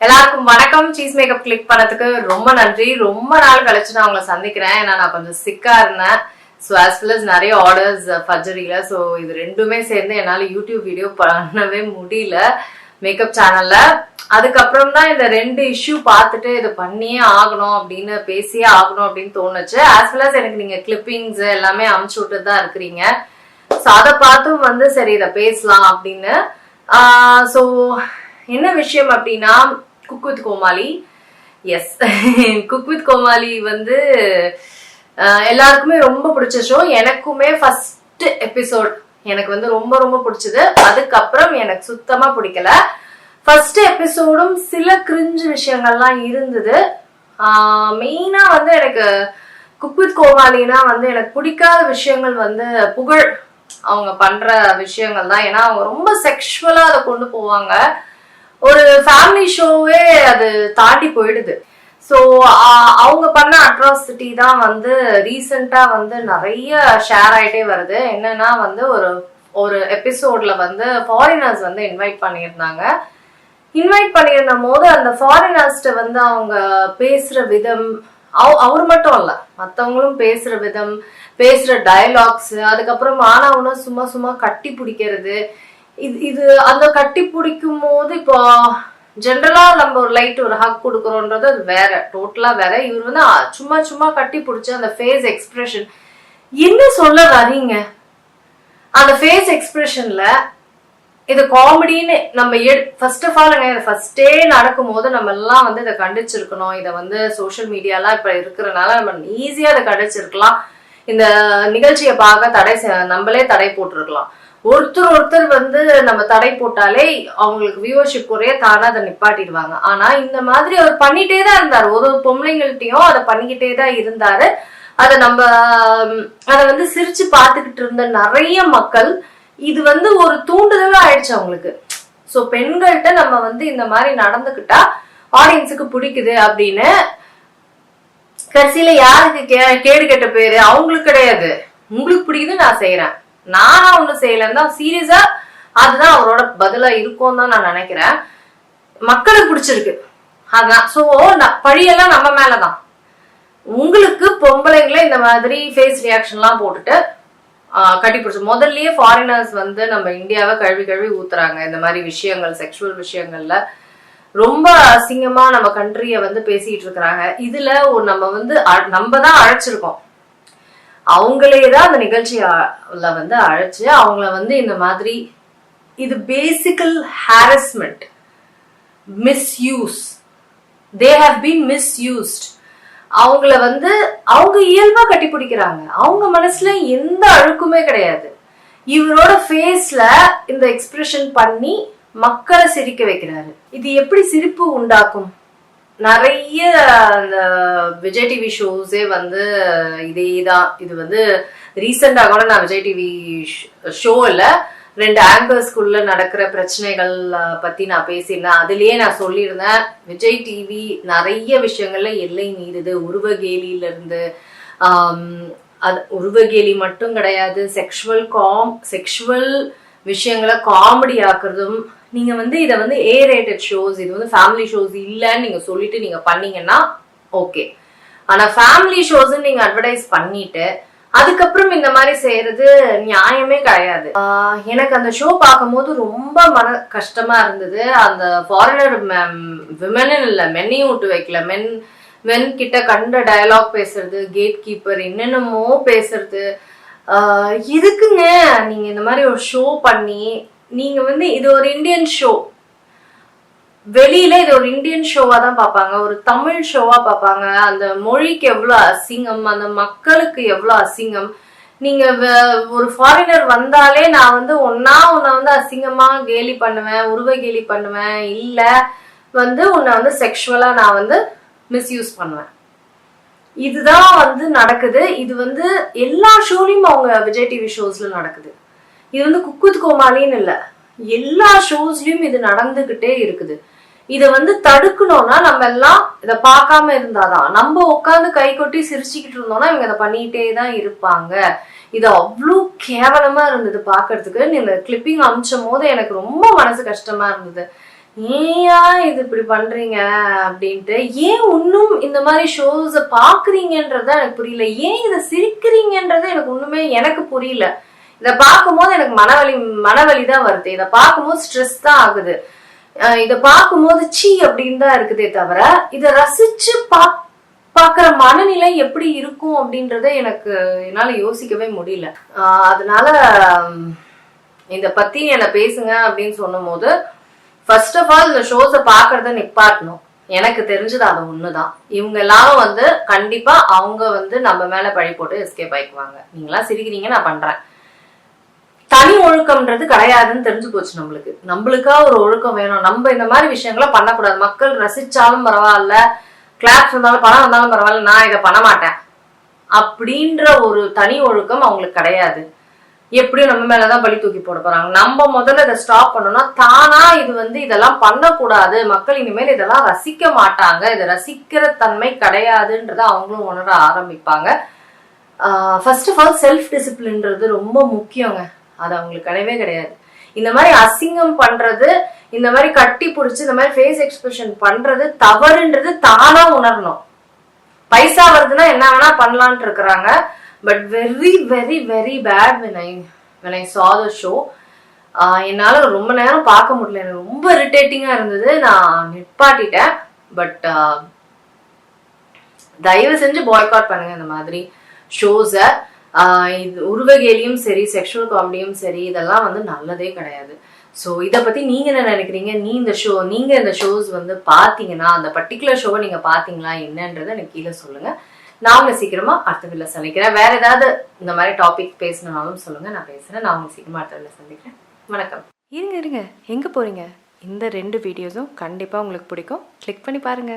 எல்லாருக்கும் வணக்கம். Cheese makeup click பண்ணதுக்கு ரொம்ப நன்றி. ரொம்ப நாள் கழிச்சு நான் உங்களை சந்திக்கிறேன். ஏன்னா நான் கொஞ்சம் சிக்கா இருந்தேன். ஸோ as well as நிறைய ஆர்டர்ஸ் ஃபர்ஜரியில. ஸோ இது ரெண்டுமே சேர்ந்து என்னால் யூடியூப் வீடியோ பண்ணவே முடியல மேக்கப் சேனல்ல. அதுக்கப்புறம் தான் இந்த ரெண்டு இஷ்யூ பார்த்துட்டு இதை பண்ணியே ஆகணும் அப்படின்னு பேசியே ஆகணும் அப்படின்னு தோணுச்சு. as well as எனக்கு நீங்க கிளிப்பிங்ஸ் எல்லாமே அமுச்சு விட்டு தான் இருக்கிறீங்க. ஸோ அதை பார்த்தும் சரி இதை பேசலாம் அப்படின்னு. ஸோ என்ன விஷயம் அப்படின்னா, cook with Komali. Yes, cook with Komali எல்லாருக்குமே ரொம்ப பிடிச்ச ஷோ. எனக்குமே ஃபர்ஸ்ட் எபிசோட் எனக்கு ரொம்ப ரொம்ப பிடிச்சது. அதுக்கப்புறம் எனக்கு சுத்தமா பிடிக்கல. ஃபர்ஸ்ட் எபிசோடும் சில கிரிஞ்சு விஷயங்கள்லாம் இருந்தது. மெயினா எனக்கு குக் வித் கோமாளினா எனக்கு பிடிக்காத விஷயங்கள் புகழ் அவங்க பண்ற விஷயங்கள் தான். ஏன்னா அவங்க ரொம்ப செக்ஷுவலா அதை கொண்டு போவாங்க. ஒரு ஃபேமிலி ஷோவே அது தாண்டி போயிடுது. ஸோ அவங்க பண்ண அட்ராசிட்டி தான் ரீசெண்டா நிறைய ஷேர் ஆயிட்டே வருது. என்னன்னா ஒரு எபிசோட்ல ஃபாரினர்ஸ் இன்வைட் பண்ணியிருந்தாங்க. இன்வைட் பண்ணியிருந்த போது அந்த ஃபாரினர்ஸ்ட அவங்க பேசுற விதம், அவர் மட்டும் இல்ல மற்றவங்களும் பேசுற விதம், பேசுற டயலாக்ஸ், அதுக்கப்புறம் ஆனவன சும்மா சும்மா கட்டி பிடிக்கிறது. இது அந்த கட்டி பிடிக்கும் போது இப்போ ஜென்ரலா நம்ம ஒரு லைட் ஒரு ஹக் கொடுக்கறோன்றது அது வேற, டோட்டலா வேற. இவர் சும்மா சும்மா கட்டி பிடிச்ச அந்த ஃபேஸ் எக்ஸ்பிரஷன் என்ன சொல்ல வரீங்க? அந்த ஃபேஸ் எக்ஸ்பிரஷன்ல இது காமெடின்னு நம்ம ஃபர்ஸ்ட் ஆஃப் ஆல் ஃபர்ஸ்டே நடக்கும் போது நம்ம எல்லாம் இதை கண்டிச்சிருக்கணும். இதை சோசியல் மீடியாலாம் இப்ப இருக்கிறனால நம்ம ஈஸியா அதை கண்டிச்சிருக்கலாம். இந்த நிகழ்ச்சியை பார்க்க நம்மளே தடை போட்டிருக்கலாம். ஒருத்தர் நம்ம தடை போட்டாலே அவங்களுக்கு வியூவர்ஷிப் குறைய தானே அதை நிப்பாட்டிடுவாங்க. ஆனா இந்த மாதிரி அவர் பண்ணிட்டே தான் இருந்தாரு. ஒரு பொம்பளைங்கள்ட்டையும் அதை பண்ணிக்கிட்டே தான் இருந்தாரு. அதை நம்ம அதை சிரிச்சு பார்த்துக்கிட்டு இருந்த நிறைய மக்கள் இது ஒரு தூண்டுதலா ஆயிடுச்சு அவங்களுக்கு. சோ பெண்கள்கிட்ட நம்ம இந்த மாதிரி நடந்துக்கிட்டா ஆடியன்ஸுக்கு பிடிக்குது அப்படின்னு. கடைசியில யாருக்கு கேடு கெட்ட பேரு? அவங்களுக்கு கிடையாது. உங்களுக்கு பிடிக்குது நான் செய்யறேன், நானா ஒண்ணு செய்யலன்னு சீரியஸா அதுதான் அவரோட பதிலா இருக்கும் தான் நான் நினைக்கிறேன். மக்களுக்கு பிடிச்சிருக்கு அதான். சோ பழியெல்லாம் நம்ம மேலதான். உங்களுக்கு பொம்பளைங்களை இந்த மாதிரி ஃபேஸ் ரியாக்ஷன் எல்லாம் போட்டுட்டு கட்டி பிடிச்சு முதல்லயே ஃபாரினர்ஸ் நம்ம இந்தியாவை கழுவி கழுவி ஊத்துறாங்க. இந்த மாதிரி விஷயங்கள், செக்ஷுவல் விஷயங்கள்ல ரொம்ப அசிங்கமா நம்ம கண்ட்ரிய பேசிட்டு இருக்கிறாங்க. இதுல நம்ம தான் அழைச்சிருக்கோம். அவங்களேதான் அந்த நிகழ்ச்சியில அழைச்சு அவங்கள இந்த மாதிரி இது physical harassment, misuse. They have been misused. அவங்கள அவங்க இயல்பா கட்டி பிடிக்கிறாங்க. அவங்க மனசுல எந்த அழுக்குமே கிடையாது. இவரோட ஃபேஸ்ல இந்த எக்ஸ்பிரஷன் பண்ணி மக்களை சிரிக்க வைக்கிறாரு. இது எப்படி சிரிப்பு உண்டாக்கும்? நிறைய அந்த விஜய் டிவி ஷோஸே இதேதான். இது ரீசெண்டா கூட நான் விஜய் டிவி ஷோல 2 ஆங்கர்ஸ்குள்ள நடக்கிற பிரச்சனைகள் பத்தி நான் பேசியிருந்தேன். அதுலயே நான் சொல்லியிருந்தேன், விஜய் டிவி நிறைய விஷயங்கள்ல எல்லை மீறுது. உருவகேலியில இருந்து உருவகேலி மட்டும் கிடையாது, செக்ஷுவல் விஷயங்களை காமெடி ஆக்குறதும். நீங்க இதை ஏ ரேட்டட் ஷோஸ், இது ஃபேமிலி ஷோஸ் இல்லன்னு நீங்க சொல்லிட்டு நீங்க பண்ணீங்கன்னா ஓகே. ஆனா ஃபேமிலி ஷோஸ் நீங்க அட்வர்டைஸ் பண்ணிட்டு அதுக்கப்புறம் இந்த மாதிரி செய்யறது நியாயமே கிடையாது. எனக்கு அந்த ஷோ பார்க்கும் போது ரொம்ப மன கஷ்டமா இருந்தது. அந்த ஃபாரினர் விமன் இல்ல, மென்னையும் விட்டு வைக்கல. மென் கிட்ட கண்ட டயலாக் பேசுறது, கேட் கீப்பர் என்னென்னமோ பேசுறது. இதுக்குங்க நீங்க இந்த மாதிரி ஒரு ஷோ பண்ணி நீங்க இது ஒரு இந்தியன் ஷோ, வெளியில இது ஒரு இந்தியன் ஷோவா தான் பார்ப்பாங்க, ஒரு தமிழ் ஷோவா பார்ப்பாங்க. அந்த மொழிக்கு எவ்வளவு அசிங்கம், அந்த மக்களுக்கு எவ்வளவு அசிங்கம். நீங்க ஒரு ஃபாரினர் வந்தாலே நான் உன்னை அசிங்கமா கேலி பண்ணுவேன், உருவ கேலி பண்ணுவேன், இல்ல உன்னை செக்ஷுவலா நான் மிஸ்யூஸ் பண்ணுவேன். இதுதான் நடக்குது. இது எல்லா ஷோலையும் அவங்க விஜய் டிவி ஷோஸ்ல நடக்குது. இது குக் வித் கோமாளின்னு இல்ல, எல்லா ஷோஸ்லயும் இது நடந்துகிட்டே இருக்குது. இத தடுக்கணும்னா நம்ம எல்லாம் இத பார்க்காம இருந்தாதான். நம்ம உட்காந்து கை கொட்டி சிரிச்சுக்கிட்டு இருந்தோம்னா இவங்க இதை பண்ணிட்டே தான் இருப்பாங்க. இது அவ்வளவு கேவலமா இருந்தது பாக்குறதுக்கு. இந்த கிளிப்பிங் அமிச்சும் போது எனக்கு ரொம்ப மனசு கஷ்டமா இருந்தது. ஏயா இது இப்படி பண்றீங்க அப்படின்ட்டு. ஏன் இன்னும் இந்த மாதிரி ஷோஸ் பாக்குறீங்கன்றத எனக்கு புரியல. ஏன் இதை சிரிக்கிறீங்கன்றது எனக்கு ஒண்ணுமே எனக்கு புரியல. இதை பார்க்கும்போது எனக்கு மனவலி தான் வருது. இதை பார்க்கும்போது ஸ்ட்ரெஸ் தான் ஆகுது. இதை பார்க்கும்போது சீ அப்படின்னு தான் இருக்குதே தவிர இதை ரசிச்சு பாக்குற மனநிலை எப்படி இருக்கும் அப்படின்றத என்னால யோசிக்கவே முடியல. அதனால இத பத்தி என்ன பேசுங்க அப்படின்னு சொன்னும் போது ஃபர்ஸ்ட் ஆஃப் ஆல் இந்த ஷோஸை பாக்குறத நிப்பாட்டணும். எனக்கு தெரிஞ்சது அது ஒண்ணுதான். இவங்க எல்லாரும் கண்டிப்பா அவங்க நம்ம மேல பழி போட்டு எஸ்கேப் ஆயிக்குவாங்க. நீங்களா சிரிக்கிறீங்க, நான் பண்றேன். தனி ஒழுக்கம்ன்றது கிடையாதுன்னு தெரிஞ்சு போச்சு நம்மளுக்கா ஒரு ஒழுக்கம் வேணும். நம்ம இந்த மாதிரி விஷயங்களை பண்ணக்கூடாது. மக்கள் ரசிச்சாலும் பரவாயில்ல, கிளாப்ஸ் வந்தாலும் பணம் வந்தாலும் பரவாயில்ல, நான் இதை பண்ண மாட்டேன் அப்படின்ற ஒரு தனி ஒழுக்கம் அவங்களுக்கு கிடையாது. எப்படியும் நம்ம மேலதான் பழி தூக்கி போட போறாங்க. நம்ம முதல்ல இதை ஸ்டாப் பண்ணோம்னா தானா இதெல்லாம் பண்ணக்கூடாது, மக்கள் இனிமேல் இதெல்லாம் ரசிக்க மாட்டாங்க, இதை ரசிக்கிற தன்மை கிடையாதுன்றத அவங்களும் உணர ஆரம்பிப்பாங்க. ஃபர்ஸ்ட் ஆஃப் ஆல் செல்ஃப் டிசிப்ளின்றது ரொம்ப முக்கியங்க. அது அவங்களுக்கு கிடையவே கிடையாது. இந்த மாதிரி அசிங்கம் பண்றது, இந்த மாதிரி கட்டி பிடிச்சி இந்த மாதிரி ஃபேஸ் எக்ஸ்பிரஷன் பண்றது தவறுன்றது தானா உணரணும். பைசா வருதுன்னா என்ன வேணா பண்ணலான்ட்டு இருக்கிறாங்க. But very very very bad when I saw the show. என்னால ரொம்ப நேரம் பார்க்க முடியல. எனக்கு ரொம்ப இரிட்டேட்டிங்கா இருந்தது. நான் நிப்பாட்டிட்டேன். பட் தயவு செஞ்சு பாய்காட் பண்ணுங்க இந்த மாதிரி ஷோஸை. இது உருவகேலியும் சரி, செக்ஷுவல் காமெடியும் சரி, இதெல்லாம் நல்லதே கிடையாது. ஸோ இதை பத்தி நீங்க என்ன நினைக்கிறீங்க? நீங்க இந்த ஷோஸ் பாத்தீங்கன்னா, அந்த பர்டிகுலர் ஷோவை நீங்க பாத்தீங்களா என்னன்றதை எனக்கு கீழே சொல்லுங்க. நான் உங்களை சீக்கிரமா அடுத்த வீடியோல சந்திக்கிறேன். வேற ஏதாவது இந்த மாதிரி டாபிக் பேசணும்னாலும் சொல்லுங்க, நான் பேசுறேன். நான் உங்களை சீக்கிரமா அடுத்த வீடியோல சந்திக்கிறேன். வணக்கம். இருங்க எங்க போறீங்க? இந்த 2 வீடியோஸும் கண்டிப்பா உங்களுக்கு பிடிக்கும். கிளிக் பண்ணி பாருங்க.